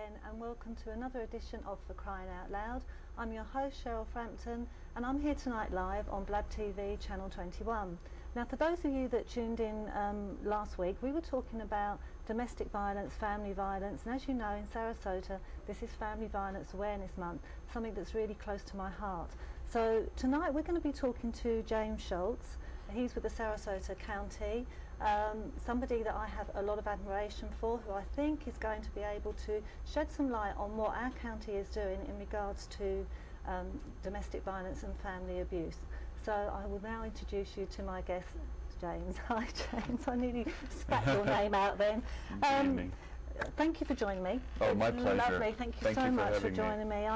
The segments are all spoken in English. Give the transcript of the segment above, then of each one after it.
again and welcome to another edition of For Crying Out Loud. I'm your host Cheryl Frampton and I'm here tonight live on Blab TV channel 21. Now for those of you that tuned in last week, we were talking about domestic violence, family violence, and as you know in Sarasota this is Family Violence Awareness Month, something that's really close to my heart. So tonight we're going to be talking to James Schultz. He's with the Sarasota County, somebody that I have a lot of admiration for, who I think is going to be able to shed some light on what our county is doing in regards to domestic violence and family abuse. So I will now introduce you to my guest, James. Hi James, I nearly spat your name out then. Thank you for joining me. Oh, my pleasure. Lovely, thank you so much for joining me.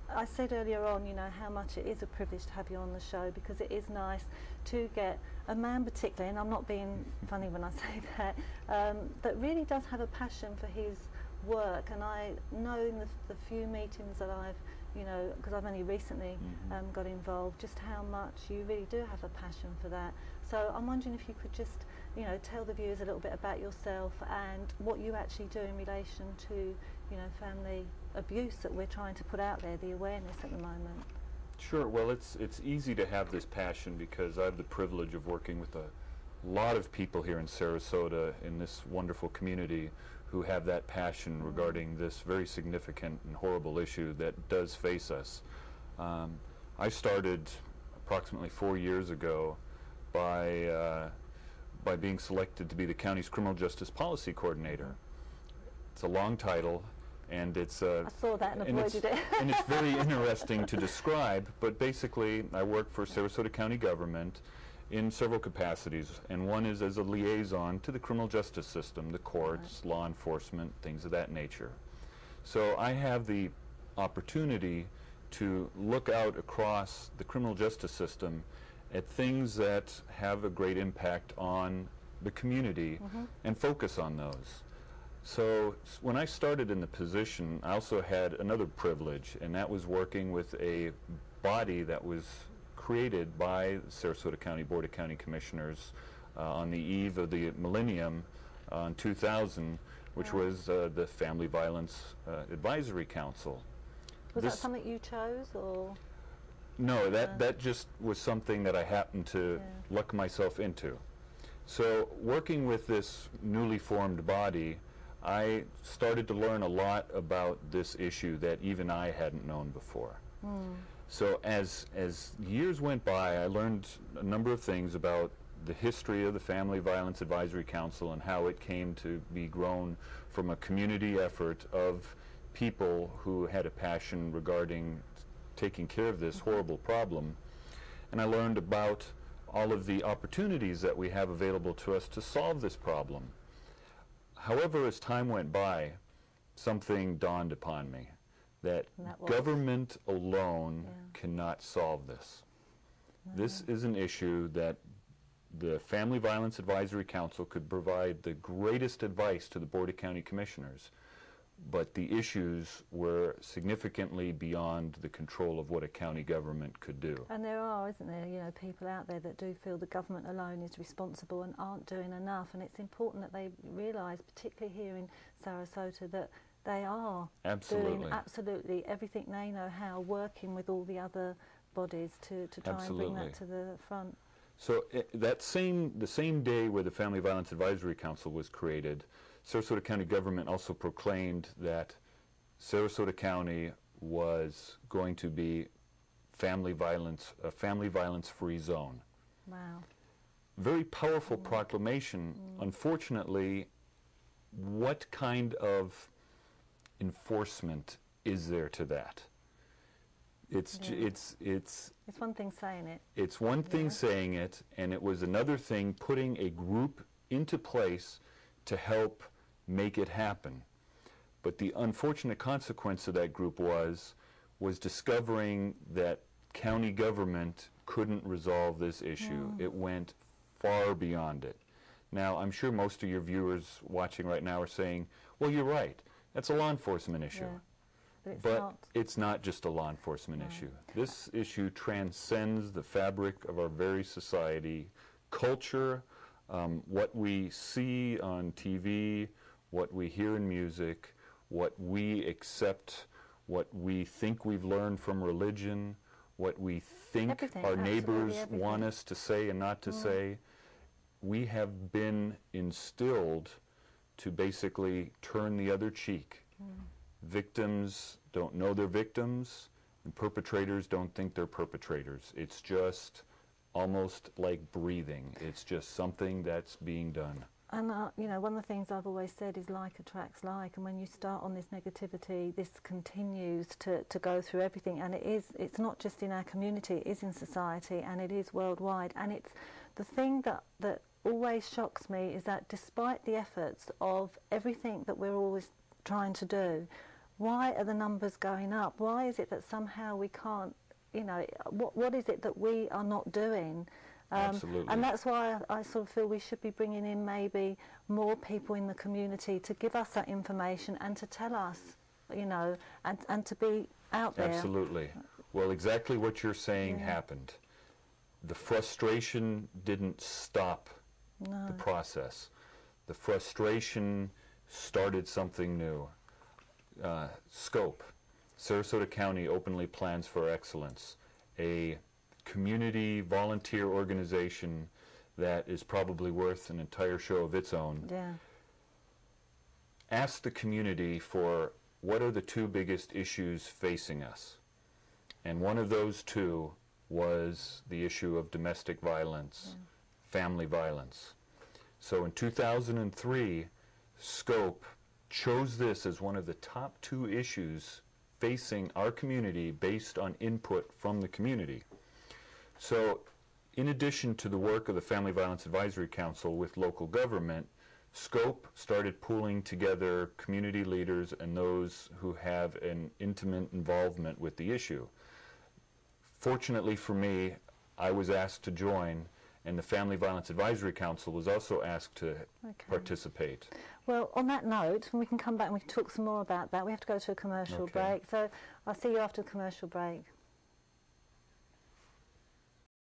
I said earlier on, you know, how much it is a privilege to have you on the show, because it is nice to get a man particularly, and I'm not being funny when I say that, that really does have a passion for his work. And I know in the few meetings that I've, you know, because I've only recently got involved, just how much you really do have a passion for that. So I'm wondering if you could just, you know, tell the viewers a little bit about yourself and what you actually do in relation to, you know, family abuse that we're trying to put out there, the awareness at the moment. Sure. Well, it's easy to have this passion because I have the privilege of working with a lot of people here in Sarasota, in this wonderful community, who have that passion regarding this very significant and horrible issue that does face us. I started approximately 4 years ago by being selected to be the county's criminal justice policy coordinator. It's a long title, and it's I saw that and avoided it. And it's very interesting to describe, but basically I work for Sarasota County government in several capacities, and one is as a liaison to the criminal justice system, the courts, law enforcement, things of that nature. So I have the opportunity to look out across the criminal justice system at things that have a great impact on the community and focus on those. So when I started in the position, I also had another privilege, and that was working with a body that was created by the Sarasota County Board of County Commissioners on the eve of the millennium in 2000, which was the Family Violence Advisory Council. Was that something you chose, or? No, that just was something that I happened to luck myself into. So working with this newly formed body, I started to learn a lot about this issue that even I hadn't known before. So as years went by, I learned a number of things about the history of the Family Violence Advisory Council and how it came to be grown from a community effort of people who had a passion regarding taking care of this horrible problem. And I learned about all of the opportunities that we have available to us to solve this problem. However, as time went by, something dawned upon me, that government alone cannot solve this. This is an issue that the Family Violence Advisory Council could provide the greatest advice to the Board of County Commissioners, but the issues were significantly beyond the control of what a county government could do. And there are, isn't there, you know, people out there that do feel the government alone is responsible and aren't doing enough, and it's important that they realise, particularly here in Sarasota, that they are doing absolutely everything they know how, working with all the other bodies to try and bring that to the front. So the same day where the Family Violence Advisory Council was created, Sarasota County government also proclaimed that Sarasota County was going to be a family violence free zone. Wow. Very powerful proclamation. Unfortunately, what kind of enforcement is there to that? It's one thing saying it. It's one thing saying it, and it was another thing putting a group into place to help make it happen. But the unfortunate consequence of that group was discovering that county government couldn't resolve this issue. It went far beyond it. Now, I'm sure most of your viewers watching right now are saying, well, you're right, that's a law enforcement issue. But it's not just a law enforcement issue. This issue transcends the fabric of our very society, culture, what we see on TV, what we hear in music, what we accept, what we think we've learned from religion, what we think everything, our neighbors everything. want us to say and not to say. We have been instilled to basically turn the other cheek. Victims don't know they're victims, and perpetrators don't think they're perpetrators. It's just almost like breathing. It's just something that's being done. And you know, one of the things I've always said is like attracts like, and when you start on this negativity, this continues to go through everything, and it's not just in our community, it is in society, and it is worldwide. And it's the thing that always shocks me is that despite the efforts of everything that we're always trying to do, why are the numbers going up? Why is it that somehow we can't, you know, what is it that we are not doing? Absolutely. And that's why I sort of feel we should be bringing in maybe more people in the community to give us that information and to tell us, you know, and to be out there. Absolutely. Well, exactly what you're saying happened. The frustration didn't stop the process. The frustration started something new. Scope. Sarasota County openly plans for excellence. A community volunteer organization that is probably worth an entire show of its own. Yeah. Ask the community for what are the two biggest issues facing us. And one of those two was the issue of domestic violence, family violence. So in 2003, Scope chose this as one of the top two issues facing our community based on input from the community. So in addition to the work of the Family Violence Advisory Council with local government, Scope started pooling together community leaders and those who have an intimate involvement with the issue. Fortunately for me, I was asked to join, and the Family Violence Advisory Council was also asked to participate. Well, on that note, we can come back and we can talk some more about that. We have to go to a commercial break, so I'll see you after the commercial break.